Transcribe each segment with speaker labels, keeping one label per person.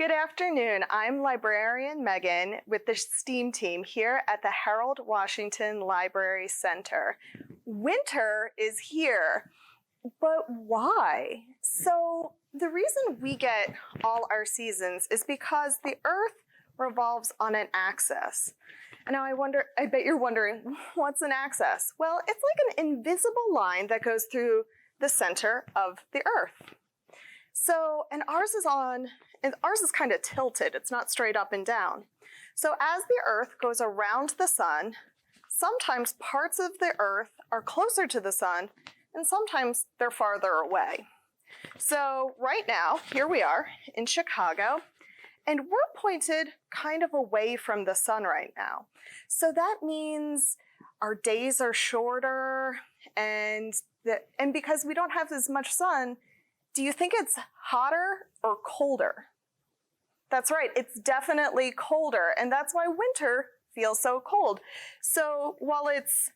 Speaker 1: Good afternoon. I'm librarian Megan with the STEAM team here at the Harold Washington Library Center. Winter is here, but why? So the reason we get all our seasons is because the Earth revolves on an axis. And now I bet you're wondering, what's an axis? Well, it's like an invisible line that goes through the center of the Earth. So, and ours is kind of tilted. It's not straight up and down. So as the Earth goes around the sun, sometimes parts of the Earth are closer to the sun, and sometimes they're farther away. So right now, here we are in Chicago, and we're pointed kind of away from the sun right now. So that means our days are shorter, and because we don't have as much sun, do you think it's hotter or colder? That's right, it's definitely colder, and that's why winter feels so cold. So while it's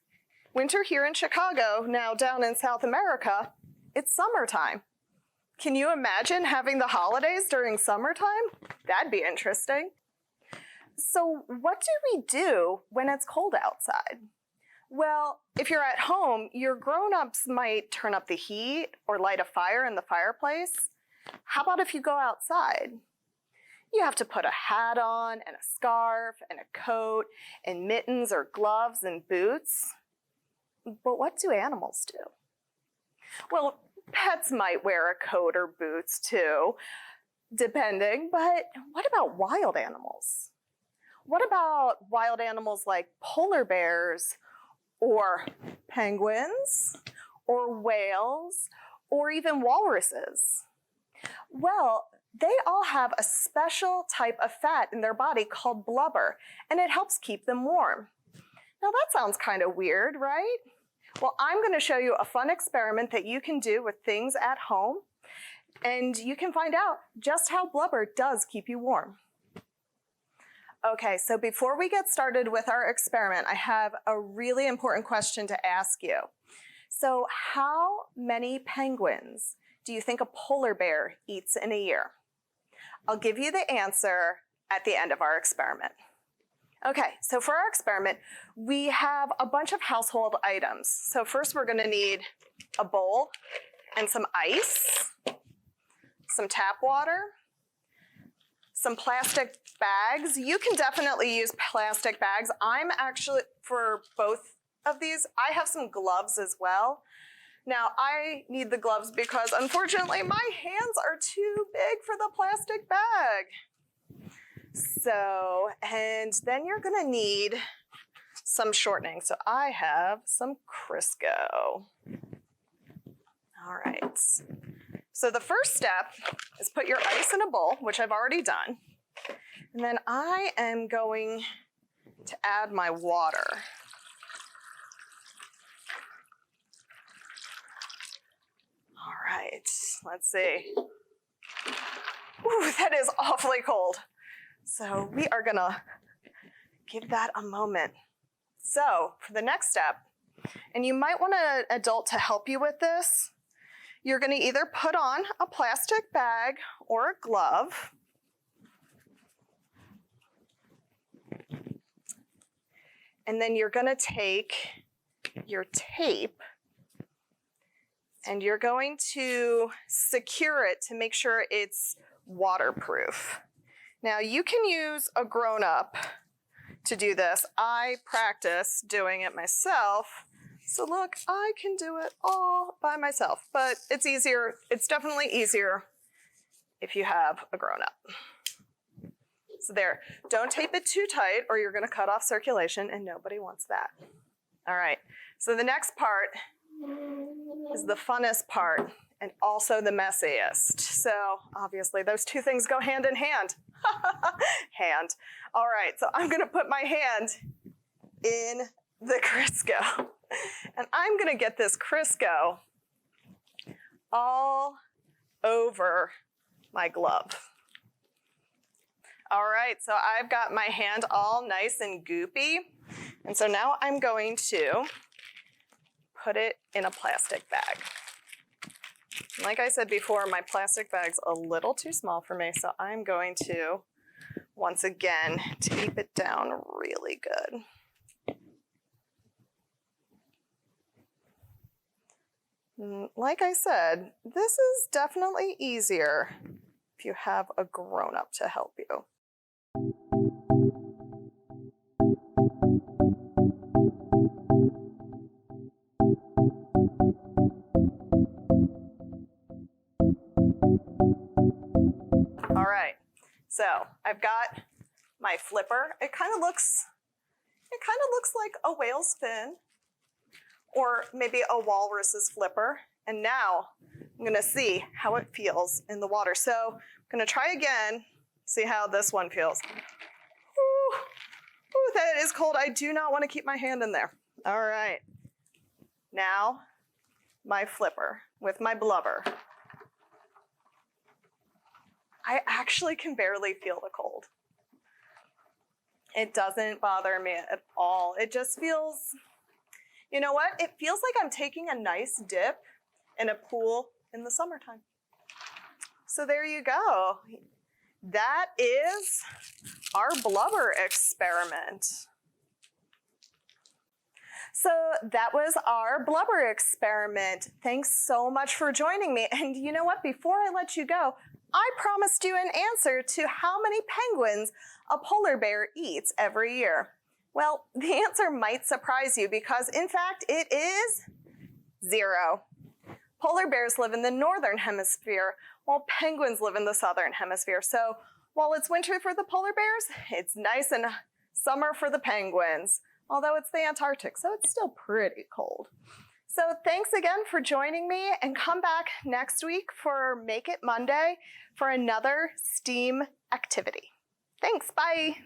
Speaker 1: winter here in Chicago, now down in South America, it's summertime. Can you imagine having the holidays during summertime? That'd be interesting. So what do we do when it's cold outside? Well, if you're at home, your grown-ups might turn up the heat or light a fire in the fireplace. How about if you go outside? You have to put a hat on and a scarf and a coat and mittens or gloves and boots. But what do animals do? Well, pets might wear a coat or boots too, depending, but what about wild animals? What about wild animals like polar bears, or penguins, or whales, or even walruses? Well, they all have a special type of fat in their body called blubber, and it helps keep them warm. Now that sounds kind of weird, right? Well, I'm going to show you a fun experiment that you can do with things at home, and you can find out just how blubber does keep you warm. Okay, so before we get started with our experiment, I have a really important question to ask you. So how many penguins do you think a polar bear eats in a year? I'll give you the answer at the end of our experiment. Okay, so for our experiment, we have a bunch of household items. So first we're going to need a bowl and some ice, some tap water, some plastic bags. You can definitely use plastic bags. I'm actually, for both of these, I have some gloves as well. Now, I need the gloves because unfortunately my hands are too big for the plastic bag. So, and then you're gonna need some shortening. So I have some Crisco. All right. So the first step is put your ice in a bowl, which I've already done. And then I am going to add my water. All right, let's see. Ooh, that is awfully cold. So we are gonna give that a moment. So for the next step, and you might want an adult to help you with this, you're gonna either put on a plastic bag or a glove. And then you're gonna take your tape and you're going to secure it to make sure it's waterproof. Now you can use a grown-up to do this. I practice doing it myself. So look, I can do it all by myself, but it's easier. It's definitely easier if you have a grown-up. So there, don't tape it too tight or you're gonna cut off circulation and nobody wants that. All right, so the next part is the funnest part and also the messiest. So obviously those two things go hand in hand. Hand. All right, so I'm gonna put my hand in the Crisco. And I'm gonna get this Crisco all over my glove. All right, so I've got my hand all nice and goopy. And so now I'm going to put it in a plastic bag. Like I said before, my plastic bag's a little too small for me, so I'm going to, once again, tape it down really good. Like I said, this is definitely easier if you have a grown-up to help you. All right, so I've got my flipper. It kind of looks like a whale's fin, or maybe a walrus's flipper. And now I'm gonna see how it feels in the water. So I'm gonna try again, see how this one feels. Ooh, ooh, that is cold. I do not want to keep my hand in there. All right, now my flipper with my blubber. I actually can barely feel the cold. It doesn't bother me at all. It just feels, you know what? It feels like I'm taking a nice dip in a pool in the summertime. So there you go. That is our blubber experiment. So that was our blubber experiment. Thanks so much for joining me. And you know what? Before I let you go, I promised you an answer to how many penguins a polar bear eats every year. Well, the answer might surprise you because, in fact, it is 0. Polar bears live in the northern hemisphere, while penguins live in the southern hemisphere. So while it's winter for the polar bears, it's nice and summer for the penguins, although it's the Antarctic, so it's still pretty cold. So thanks again for joining me, and come back next week for Make It Monday for another STEAM activity. Thanks, bye.